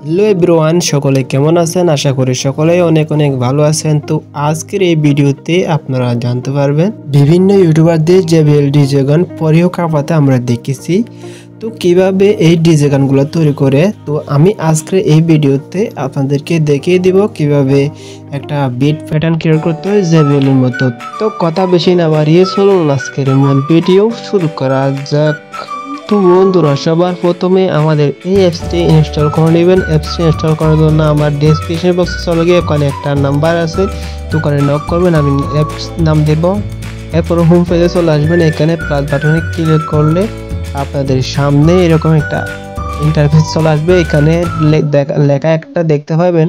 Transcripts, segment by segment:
Hello everyone, সকলে কেমন আছেন? আশা করি সকলেই অনেক অনেক ভালো আছেন। তো আজকের এই ভিডিওতে আপনারা জানতে পারবেন বিভিন্ন ইউটিউবারদের JBL ডিজে গান পরেও কাঁপাতে আমরা দেখেছি। তো কিভাবে এই ডিজে গানগুলো তৈরি করে, তো আমি আজকের এই ভিডিওতে আপনাদেরকে দেখিয়ে দিব কিভাবে একটা বিট প্যাটার্ন ক্রিয়েট করতে হয় JBL এর মতো। তো কথা বেশি না বাড়িয়ে চলুন আজকের মূল ভিডিও শুরু করা যাক। তো বন্ধুরা, সবার প্রথমে আমাদের এই অ্যাপসটি ইনস্টল করে নেবেন। অ্যাপসটি ইনস্টল করার জন্য আমার ডেসক্রিপশন বক্সে চলে গিয়ে ওখানে একটা নাম্বার আছে, তো ওখানে নক করবেন, আমি অ্যাপস নাম দেব। এরপর হোম পেজে চলে আসবেন। এখানে প্লাস বাটনে ক্লিক করলে আপনাদের সামনে এরকম একটা ইন্টারফেস চলে আসবে। এখানে লেখা একটা দেখতে পাবেন,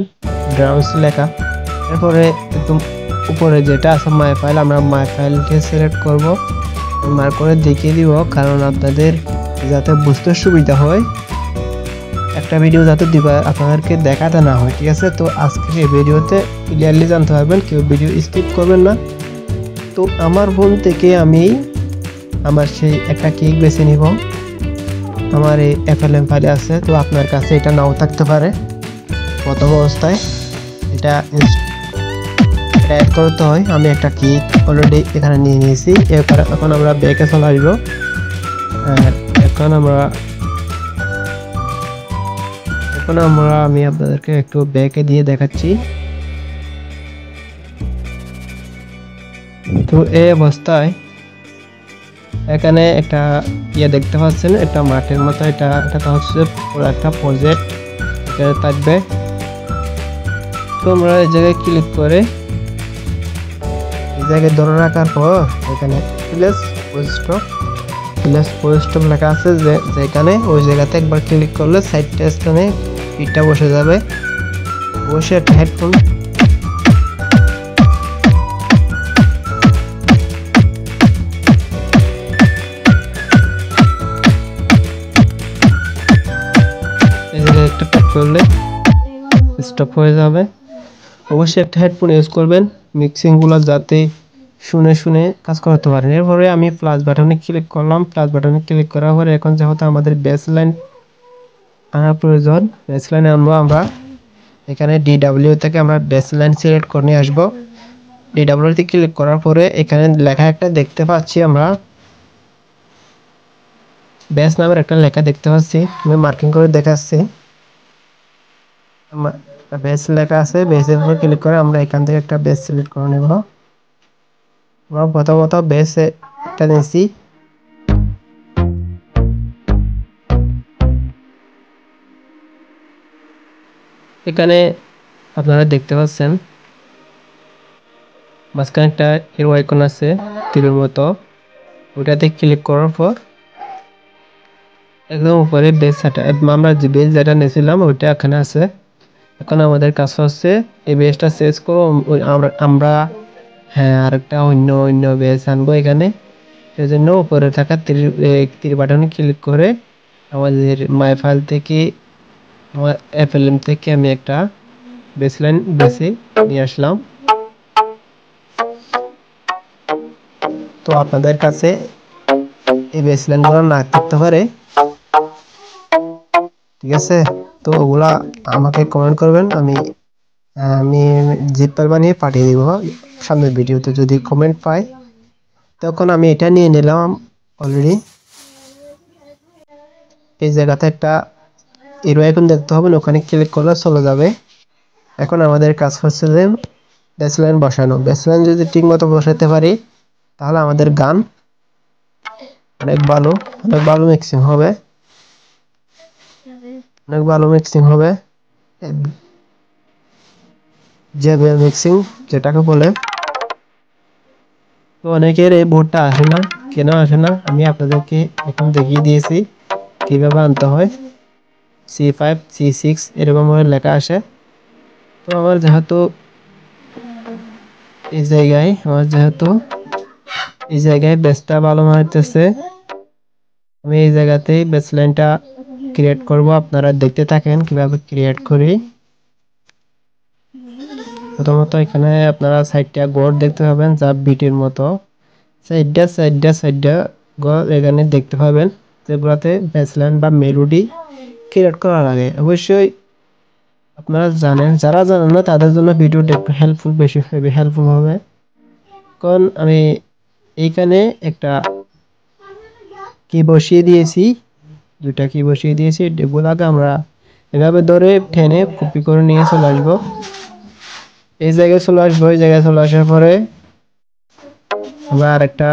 ড্রামস লেখা। এরপরে একদম উপরে যেটা আছে মাই ফাইল, আমরা মাই ফাইলকে সিলেক্ট করব, মার্ক করে দেখিয়ে দিব, কারণ আপনাদের যাতে বুঝতে সুবিধা হয়, একটা ভিডিও যাতে দিবা আপনাদেরকে দেখাতে না হয়, ঠিক আছে? তো আজকের এই ভিডিওতে ক্লিয়ারলি জানতে পারবেন, কেউ ভিডিও স্কিপ করবেন না। তো আমার ফোন থেকে আমি আমার সেই একটা কেক বেছে নিব। আমার এই FLM ফাইলে আছে, তো আপনার কাছে এটা নাও থাকতে পারে। প্রথম অবস্থায় এটা অ্যাড করতে হয়। আমি একটা কেক অলরেডি এখানে নিয়ে নিয়েছি। এখন আমরা ব্যাকে চলে আসবো। আমি আপনাদেরকে একটু ব্যাকে দিয়ে দেখাচ্ছি। তো এই অবস্থায় এখানে একটা দেখতে পাচ্ছেন, একটা মাঠের মতো। এটা হচ্ছে পুরো একটা প্রজেক্ট এখানে থাকবে। তো আমরা এই জায়গায় ক্লিক করে এই জায়গায় ধরে রাখার পর এখানে প্লেস স্টপ লেখা আছে, যেখানে ওই জায়গাতে একবার ক্লিক করলে সাইডটা স্থানে পিঠটা বসে যাবে। বসে একটা হেডফোন এই জায়গায় একটা ট্যাপ করলে স্টপ হয়ে যাবে। অবশ্যই একটা হেডফোন ইউজ করবেন, মিক্সিংগুলো যাতে শুনে শুনে কাজ করতে পারেন। এরপরে আমি প্লাস বাটনে ক্লিক করলাম। প্লাস বাটনে ক্লিক করার পরে এখন যেহেতু আমাদের বেসলাইন আনার প্রয়োজন, বেসলাইনে আনবো আমরা। এখানে DW থেকে আমরা বেসলাইন সিলেক্ট করে নিয়ে আসবো। DW তে ক্লিক করার পরে এখানে লেখা একটা দেখতে পাচ্ছি, আমরা বেস নামের একটা লেখা দেখতে পাচ্ছি। আমি মার্কিং করে দেখাচ্ছি, বেস লেখা আছে। বেসের উপর ক্লিক করে আমরা এখান থেকে একটা বেস সিলেক্ট করে নেব। আমরা প্রথমত বেস একটা নিয়েছি। এখানে আপনারা দেখতে পাচ্ছেন মাঝখানে একটা হিরো আইকন আছে তীরের মতো, ওটাতে ক্লিক করার পর একদম উপরে বেস আমরা যে বেস যেটা নিয়েছিলাম ওইটা এখানে আছে। এখন আমাদের কাজ হচ্ছে এই বেসটা চেঞ্জ করবো আমরা। হ্যাঁ, আরেকটা অন্য বেস আনবো এখানে। সেজন্য উপরে থাকা তীর বাটনে ক্লিক করে আমাদের মাই ফাইল থেকে, আমার FLM থেকে আমি একটা বেসলাইন বেছে নিয়ে আসলাম। তো আপনাদের কাছে এই বেসলাইনগুলো না থাকতে পারে, ঠিক আছে? তো ওগুলা আমাকে কমেন্ট করবেন, আমি জিপ ফাইল বানিয়ে পাঠিয়ে দিব সামনের ভিডিওতে। যদি কমেন্ট পাই তখন আমি এটা নিয়ে নিলাম অলরেডি। এই জায়গাতে একটা হিরো আইকন দেখতে হবে, ওখানে ক্লিক করলে চলে যাবে। এখন আমাদের কাজ হচ্ছে যে বেসলাইন বসানো। বেসলাইন যদি ঠিক মতো বসাতে পারি তাহলে আমাদের গান অনেক ভালো মিক্সিং হবে, JBL মিক্সিং যেটাকে বলে। তো অনেকের এই বোর্ডটা আসে না, কেন আসে না আমি আপনাদেরকে এখন দেখিয়ে দিয়েছি কিভাবে আনতে হয়। C5 C6 এরকম ভাবে লেখা আসে। তো আমার যেহেতু এই জায়গায় বেসটা ভালো মারতেছে, আমি এই জায়গাতেই বেসলাইনটা ক্রিয়েট করব। আপনারা দেখতে থাকেন কিভাবে ক্রিয়েট করি। প্রথমত এখানে আপনারা সাইডটা গড় দেখতে পাবেন, যা বিটের মতো। সাইডটা গড় এখানে দেখতে পাবেন, যেগুলোতে বেসলাইন বা মেলোডি ক্রিয়েট করার আগে অবশ্যই আপনারা জানেন, যারা জানেন না তাদের জন্য ভিডিওটা একটু হেল্পফুল, বেশি হেল্পফুল হবে। কারণ আমি এইখানে একটা কি বসিয়ে দিয়েছি, দুটা কি বসিয়ে দিয়েছি, এগুলাকে আমরা এভাবে ধরে টেনে কপি করে নিয়ে চলে আসবো। এই জায়গায় চলে আসবো। এই জায়গায় চলে আসার পরে আমরা আরেকটা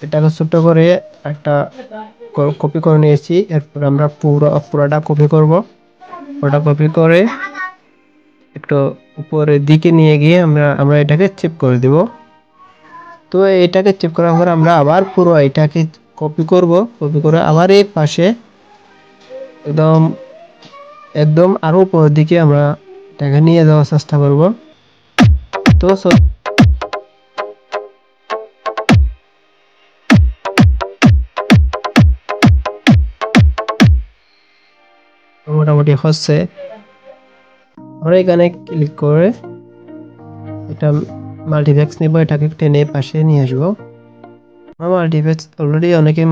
এটাকে ছোট করে একটা কপি করে নিয়েছি। এরপর আমরা পুরোটা কপি করব। পুরোটা কপি করে একটু উপরের দিকে নিয়ে গিয়ে আমরা এটাকে চেপ করে দিব। তো এটাকে চেপ করার পর আমরা আবার পুরো এটাকে কপি করব। কপি করে আবার এই পাশে একদম একদম আরো উপরের দিকে আমরা এটাকে নিয়ে যাওয়ার চেষ্টা করব। তো মোটামুটি হচ্ছে। আমরা এখানে ক্লিক করে এটা মাল্টিপ্লেক্স নিব, এটাকে টেনে পাশে নিয়ে আসবো। আমরা মাল্টিপ্লেক্স অলরেডি অনেকে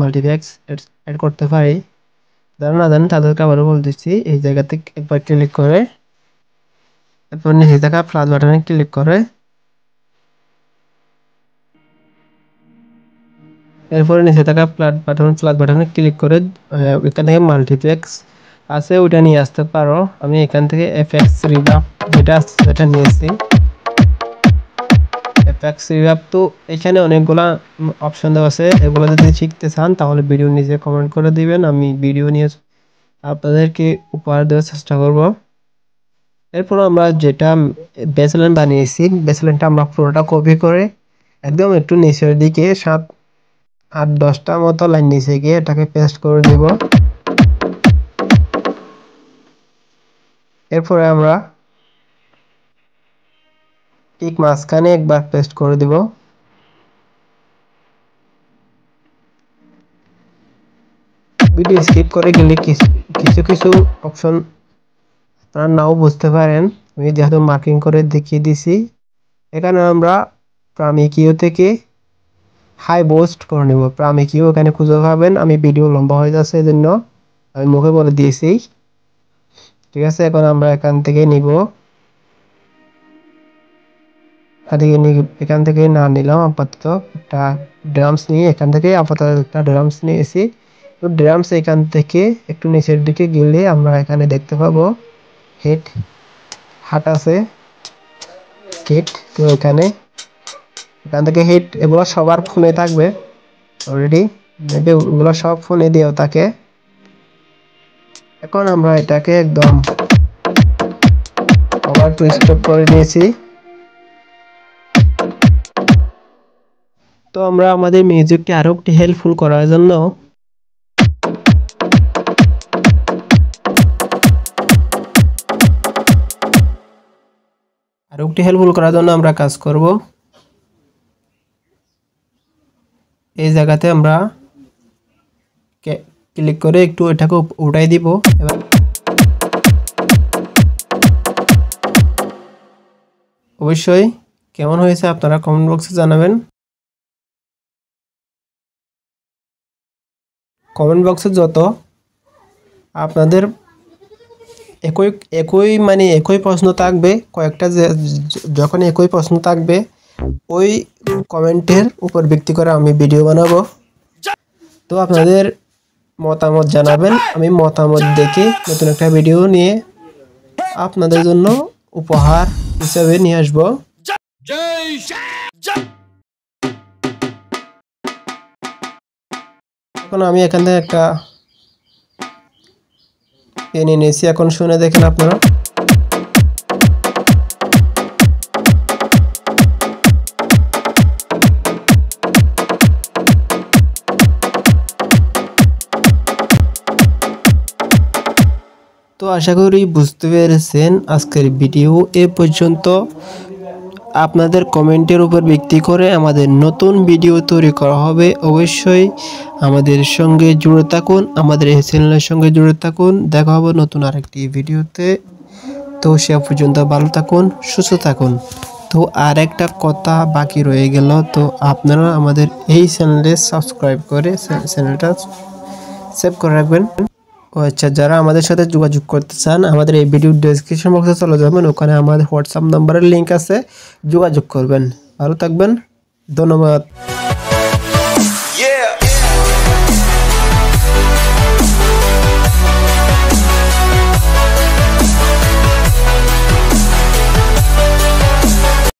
মাল্টিপ্লেক্স অ্যাড করতে পারি, যারা না জানেন তাদেরকে আবারও বলতেছি। এই জায়গাতে একবার ক্লিক করে এরপর নিচে থাকা প্লাস বাটনে ক্লিক করে এরপরে নিচে থাকা প্লাস বাটনে ক্লিক করে এখান থেকে মাল্টিপ্লেক্স আছে ওটা নিয়ে আসতে পারো। আমি এখান থেকে এফএক্স রিভাব যেটা আছে সেটা নিয়েছি। এফএক্স রিভাব তো এখানে অনেকগুলা অপশন দেওয়া আছে, এগুলো যদি শিখতে চান তাহলে ভিডিও নিচে কমেন্ট করে দিবেন, আমি ভিডিও নিয়ে আপনাদেরকে উপহার দেওয়ার চেষ্টা করব। এরপর আমরা যেটা বেসলাইন বানিয়েছি, বেসলাইনটা আমরা পুরোটা কপি করে একদম একটু নিচের দিকে 7-8-10টা মতো লাইন নিচে গিয়ে এটাকে পেস্ট করে দিব। এরপরে আমরা ঠিক মাঝখানে একবার পেস্ট করে দিব। ভিডিও স্কিপ করে গেলে কিছু কিছু অপশন আপনারা নাও বুঝতে পারেন, আমি যেহেতু মার্কিং করে দেখিয়ে দিছি। এখানে আমরা প্রামিকিও থেকে হাই বোস্ট করে নেব। প্রামিকিও এখানে খুঁজে পাবেন, আমি ভিডিও লম্বা হয়ে যাচ্ছে এজন্য আমি মুখে বলে দিয়েছি। ঠিক আছে, এখন আমরা এখান থেকে নিব। এখান থেকে না নিলাম, আপাতত একটা ড্রামস নিয়ে এখান থেকে আপাতত একটা ড্রামস নিয়েছি। তো ড্রামস এখান থেকে একটু নিচের দিকে গেলে আমরা এখানে দেখতে পাবো হাট আছে, হেড। তো এখান থেকে হেড, এগুলো সবার ফোনে থাকবে অলরেডি, এগুলো সব ফোনে দিয়েও থাকে। এখন আমরা এটাকে একদম আবার টুইস্ট করে নিয়েছি। তো আমরা আমাদের মিউজিককে আরো একটু হেল্পফুল করার জন্য আমরা কাজ করব। এই জায়গাতে আমরা ক্লিক করে একটু এটাকে উঠাই দিব। এবার অবশ্যই কেমন হয়েছে আপনারা কমেন্ট বক্সে জানাবেন। কমেন্ট বক্সে যত আপনাদের একই প্রশ্ন থাকবে, কয়েকটা যখন একই প্রশ্ন থাকবে ওই কমেন্টের উপর ভিত্তি করে আমি ভিডিও বানাবো। তো আপনাদের মতামত জানাবেন, আমি মতামত দেখে নতুন একটা ভিডিও নিয়ে আপনাদের জন্য উপহার হিসেবে নিয়ে আসবো। এখন আমি এখান থেকে একটা এনে নিয়েছি, এখন শুনে দেখেন আপনারা। তো আশা করি বুঝতে পেরেছেন। আজকের ভিডিও এ পর্যন্ত। আপনাদের কমেন্টের উপর ভিত্তি করে আমাদের নতুন ভিডিও তৈরি করা হবে। অবশ্যই আমাদের সঙ্গে জুড়ে থাকুন, আমাদের এই চ্যানেলের সঙ্গে জুড়ে থাকুন। দেখা হবে নতুন আরেকটি ভিডিওতে। তো সে পর্যন্ত ভালো থাকুন, সুস্থ থাকুন। তো আর একটা কথা বাকি রয়ে গেল, তো আপনারা আমাদের এই চ্যানেলে সাবস্ক্রাইব করে চ্যানেলটা সেভ করে রাখবেন। ও আচ্ছা, যারা আমাদের সাথে যোগাযোগ করতে চান আমাদের এই ভিডিও ডেসক্রিপশন বক্সে চলে যাবেন, ওখানে আমাদের হোয়াটসঅ্যাপ নাম্বারের লিঙ্ক আছে, যোগাযোগ করবেন। ভালো থাকবেন, ধন্যবাদ।